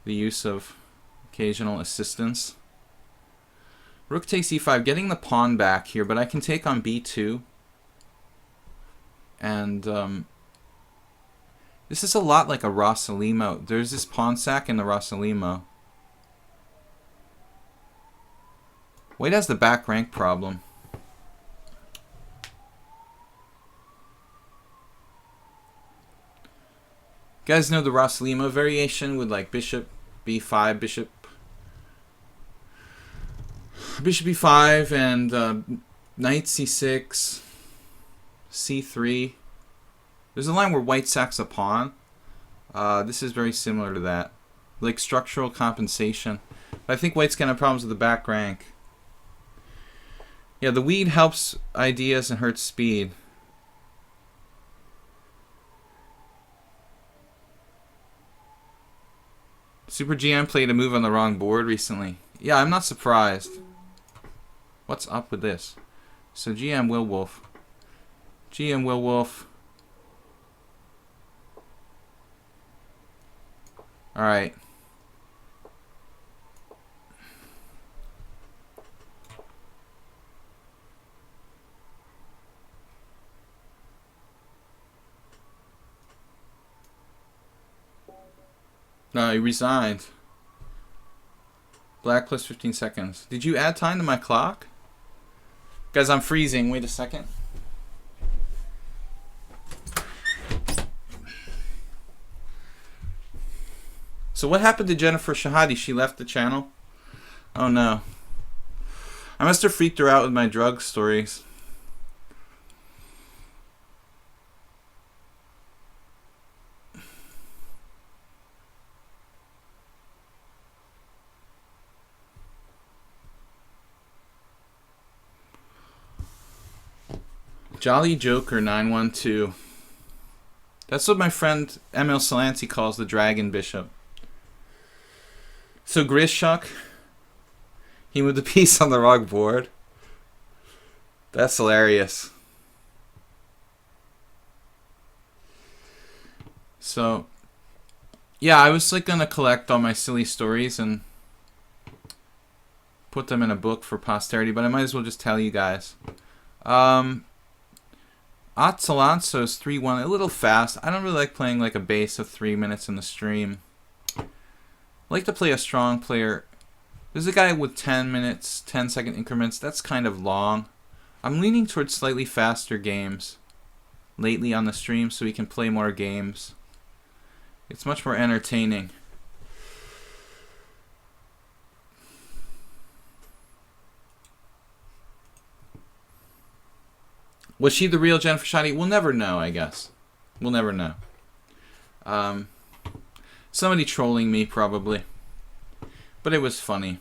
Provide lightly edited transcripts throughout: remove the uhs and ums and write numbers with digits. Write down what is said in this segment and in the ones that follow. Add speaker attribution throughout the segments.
Speaker 1: the use of occasional assistance. Rook takes e5, getting the pawn back here, but I can take on b2. And this is a lot like a Rossalimo. There's this pawn sack in the Rossalimo. White has the back rank problem. You guys know the Rossalimo variation with like bishop b5, bishop b5, and knight c6, c3. There's a line where white sacks a pawn. This is very similar to that, like structural compensation. But I think white's gonna have problems with the back rank. Yeah, the weed helps ideas and hurts speed. Super GM played a move on the wrong board recently. Yeah, I'm not surprised. What's up with this? So GM Will Wolf. GM Will Wolf. Alright. No, he resigned. Black plus 15 seconds. Did you add time to my clock? Guys, I'm freezing. Wait a second. So what happened to Jennifer Shahadi? She left the channel? Oh no. I must have freaked her out with my drug stories. Jolly Joker 912. That's what my friend Emil Salanti calls the Dragon Bishop. So Grishuk, he moved the piece on the wrong board. That's hilarious. So, yeah, I was like gonna collect all my silly stories and put them in a book for posterity, but I might as well just tell you guys. Atsalanso's 3-1, a little fast. I don't really like playing like a base of 3 minutes in the stream. I like to play a strong player. There's a guy with 10 minutes, 10-second increments. That's kind of long. I'm leaning towards slightly faster games lately on the stream so we can play more games. It's much more entertaining. Was she the real Jennifer Shahadi? We'll never know, I guess. We'll never know. Somebody trolling me, probably. But it was funny.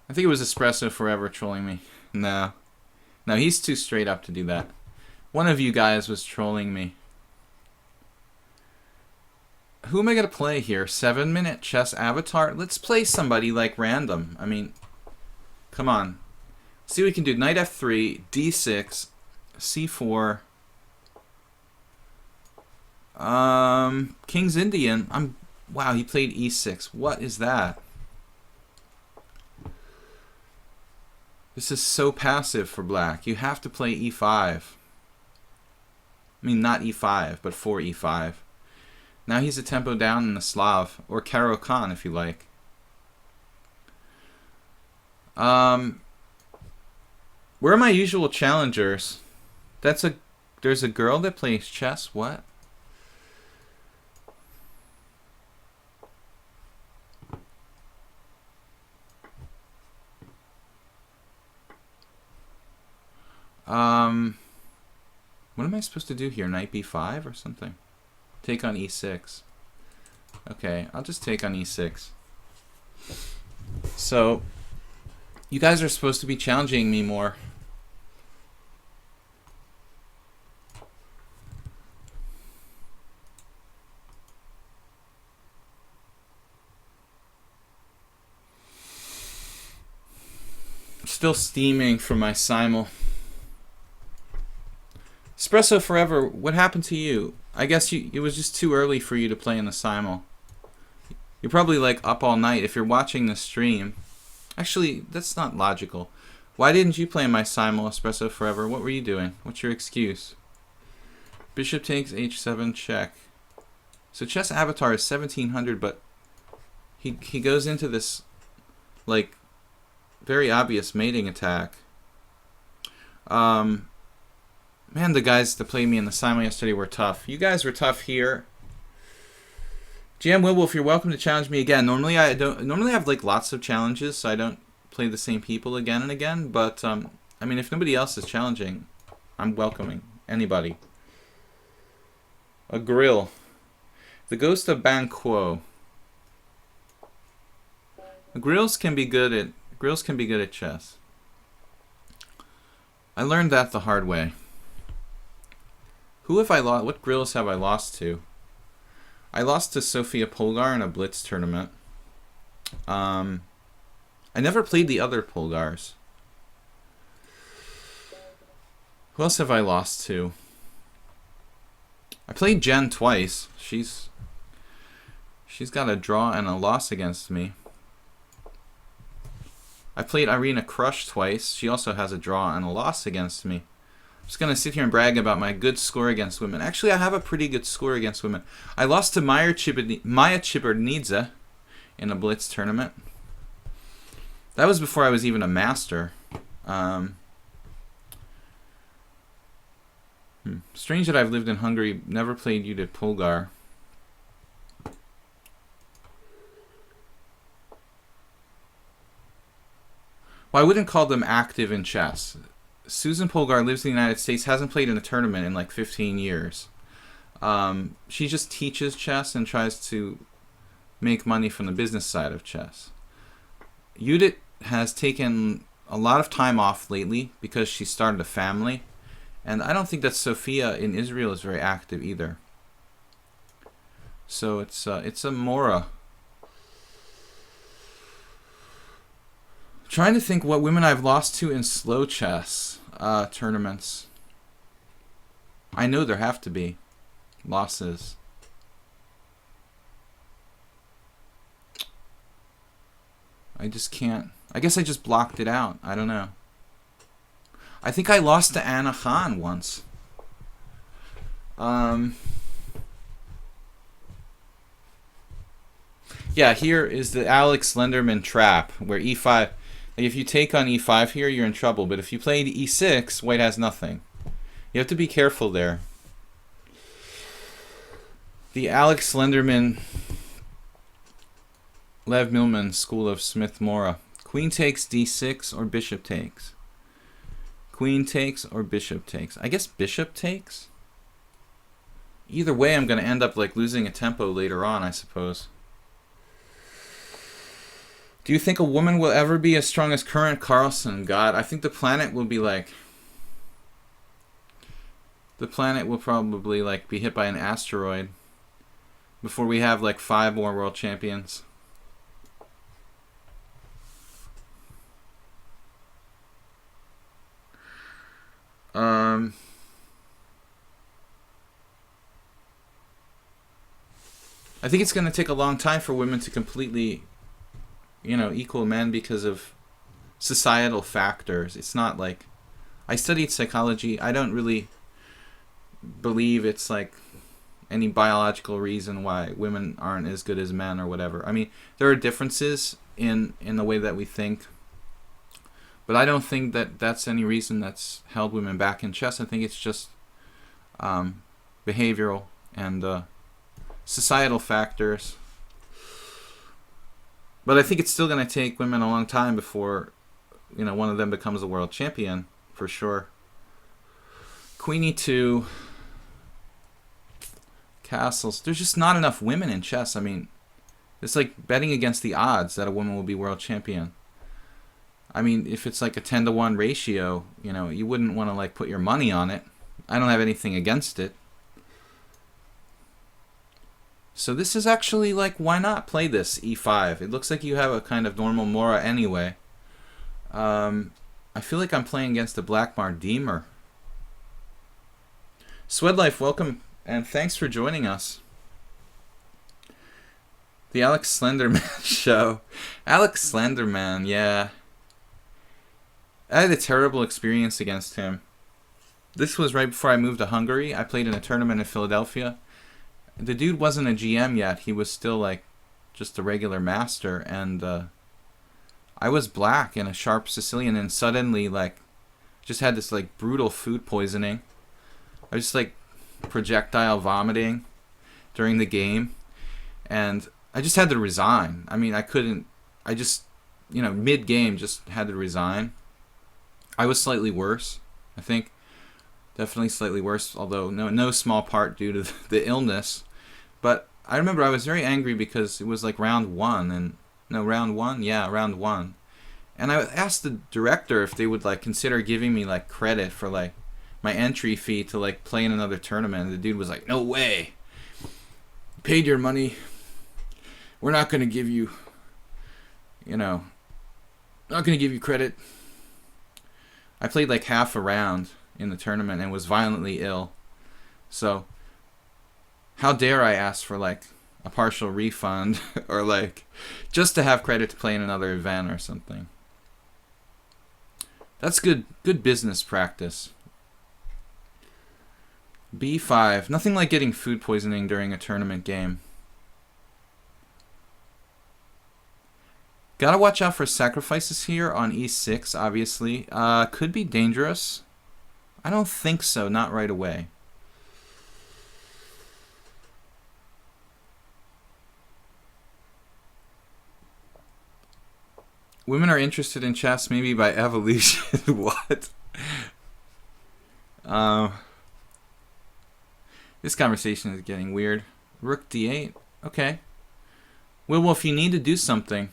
Speaker 1: I think it was Espresso Forever trolling me. No. No, he's too straight up to do that. One of you guys was trolling me. Who am I going to play here? 7-minute chess avatar? Let's play somebody like random. I mean, come on. See what we can do. Knight f3, d6, c4. King's Indian. Wow, he played e6. What is that? This is so passive for black. You have to play e5. I mean, not e5, but for e5. Now he's a tempo down in the Slav, or Caro-Kann if you like. Where are my usual challengers? There's a girl that plays chess. What? What am I supposed to do here? Knight b5 or something? Take on e6. Okay, I'll just take on e6. So, you guys are supposed to be challenging me more. Still steaming from my simul. Espresso Forever, what happened to you? I guess it was just too early for you to play in the simul. You're probably like up all night if you're watching the stream. Actually, that's not logical. Why didn't you play in my simul, Espresso Forever? What were you doing? What's your excuse? Bishop takes h7 check. So chess avatar is 1700, but he goes into this like very obvious mating attack. Man, the guys that played me in the simul yesterday were tough. You guys were tough here. Jam Wilwolf, you're welcome to challenge me again. Normally I have like lots of challenges, so I don't play the same people again and again. But I mean, if nobody else is challenging, I'm welcoming anybody. A grill. The Ghost of Banquo. Grills can be good at chess. I learned that the hard way. Who have I lost? What grills have I lost to? I lost to Sofia Polgar in a blitz tournament. I never played the other Polgars. Who else have I lost to? I played Jen twice. She's got a draw and a loss against me. I played Irina Krush twice. She also has a draw and a loss against me. I'm just going to sit here and brag about my good score against women. Actually, I have a pretty good score against women. I lost to Maya Chibernidze in a blitz tournament. That was before I was even a master. Strange that I've lived in Hungary, never played Judith Polgar. Well, I wouldn't call them active in chess. Susan Polgar lives in the United States, hasn't played in a tournament in like 15 years. She just teaches chess and tries to make money from the business side of chess. Judith has taken a lot of time off lately because she started a family. And I don't think that Sophia in Israel is very active either. So it's a Mora. Trying to think what women I've lost to in slow chess tournaments. I know there have to be losses. I just can't. I guess I just blocked it out. I don't know. I think I lost to Anna Khan once. Yeah, here is the Alex Lenderman trap, where e5... Like if you take on e5 here, you're in trouble. But if you played e6, white has nothing. You have to be careful there. The Alex Lenderman, Lev Milman School of Smith-Mora. Queen takes d6 or bishop takes. Queen takes or bishop takes. I guess bishop takes? Either way, I'm going to end up like losing a tempo later on, I suppose. Do you think a woman will ever be as strong as current Carlsen? God, I think the planet will be like... The planet will probably like be hit by an asteroid before we have like 5 more world champions. I think it's going to take a long time for women to completely, equal men because of societal factors. It's not like... I studied psychology. I don't really believe it's like any biological reason why women aren't as good as men or whatever. I mean, there are differences in the way that we think. But I don't think that that's any reason that's held women back in chess. I think it's just behavioral and societal factors. But I think it's still going to take women a long time before, one of them becomes a world champion, for sure. Queen e2, castles. There's just not enough women in chess. I mean, it's like betting against the odds that a woman will be world champion. I mean, if it's like a 10-to-1 ratio, you wouldn't want to like put your money on it. I don't have anything against it. So this is actually like, why not play this e5? It looks like you have a kind of normal Mora anyway. I feel like I'm playing against a Blackmar Deemer. Swedlife, welcome and thanks for joining us. The Alex Slenderman show. Alex Slenderman, yeah. I had a terrible experience against him. This was right before I moved to Hungary. I played in a tournament in Philadelphia. The dude wasn't a GM yet. He was still like just a regular master, and I was black and a sharp Sicilian, and suddenly like just had this like brutal food poisoning. I was just like projectile vomiting during the game, and I just had to resign. I mean, I couldn't. I just, mid game just had to resign. I was slightly worse, I think. Definitely slightly worse, although no small part due to the illness. But I remember I was very angry because it was like round one. Yeah, round one. And I asked the director if they would like consider giving me like credit for like my entry fee to like play in another tournament. And the dude was like, "No way. You paid your money. We're not going to give you, not going to give you credit." I played like half a round in the tournament and was violently ill. So how dare I ask for like a partial refund or like just to have credit to play in another event or something. That's good business practice. B5. Nothing like getting food poisoning during a tournament game. Gotta watch out for sacrifices here on e6, obviously. Could be dangerous. I don't think so, not right away. Women are interested in chess maybe by evolution. What? This conversation is getting weird. Rook d8. Okay. Well, if you need to do something.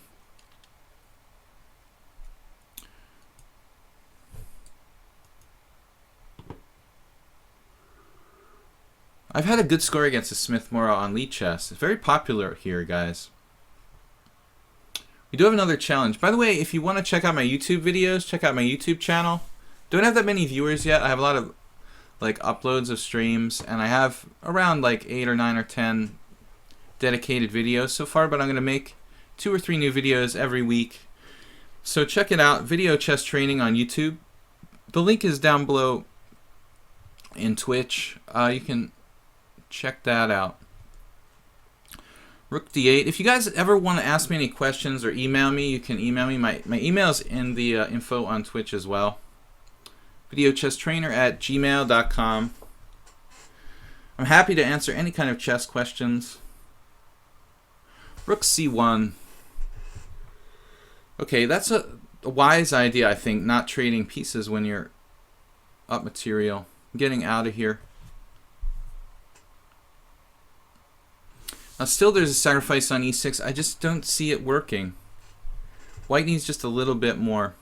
Speaker 1: I've had a good score against the Smith Morrow on Lead Chess. It's very popular here, guys. We do have another challenge. By the way, if you want to check out my YouTube videos, check out my YouTube channel. Don't have that many viewers yet. I have a lot of like uploads of streams, and I have around like 8 or 9 or 10 dedicated videos so far, but I'm going to make 2 or 3 new videos every week. So check it out, Video Chess Training on YouTube. The link is down below in Twitch. You can check that out. Rook d8. If you guys ever want to ask me any questions or email me, you can email me. My email's in the info on Twitch as well. videochesstrainer@gmail.com. I'm happy to answer any kind of chess questions. Rook c1. Okay, that's a wise idea, I think, not trading pieces when you're up material. Getting out of here. Now still there's a sacrifice on e6. I just don't see it working. White needs just a little bit more.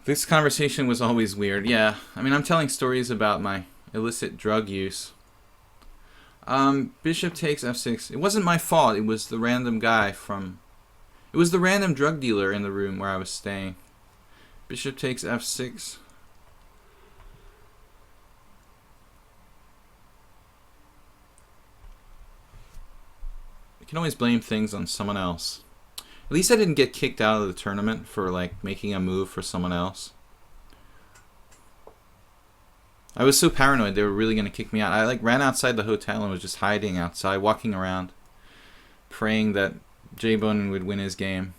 Speaker 1: This conversation was always weird. Yeah, I mean, I'm telling stories about my illicit drug use. Bishop takes f6. It wasn't my fault. It was the random guy from... It was the random drug dealer in the room where I was staying. Bishop takes f6. You can always blame things on someone else. At least I didn't get kicked out of the tournament for like making a move for someone else. I was so paranoid they were really going to kick me out. I like ran outside the hotel and was just hiding outside, walking around, praying that Jay Bonin would win his game.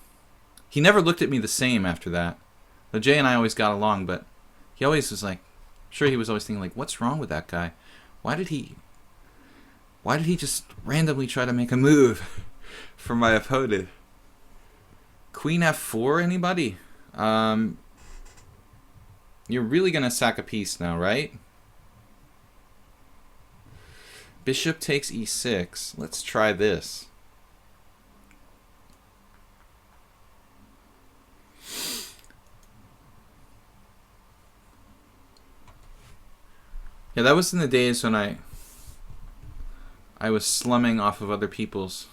Speaker 1: He never looked at me the same after that. Though Jay and I always got along, but he always was like, I'm sure he was always thinking like, what's wrong with that guy? Why did he just randomly try to make a move for my opponent? Queen f4, anybody? You're really going to sack a piece now, right? Bishop takes e6. Let's try this. Yeah, that was in the days when I was slumming off of other people's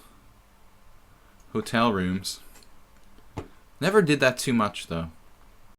Speaker 1: hotel rooms. Never did that too much, though.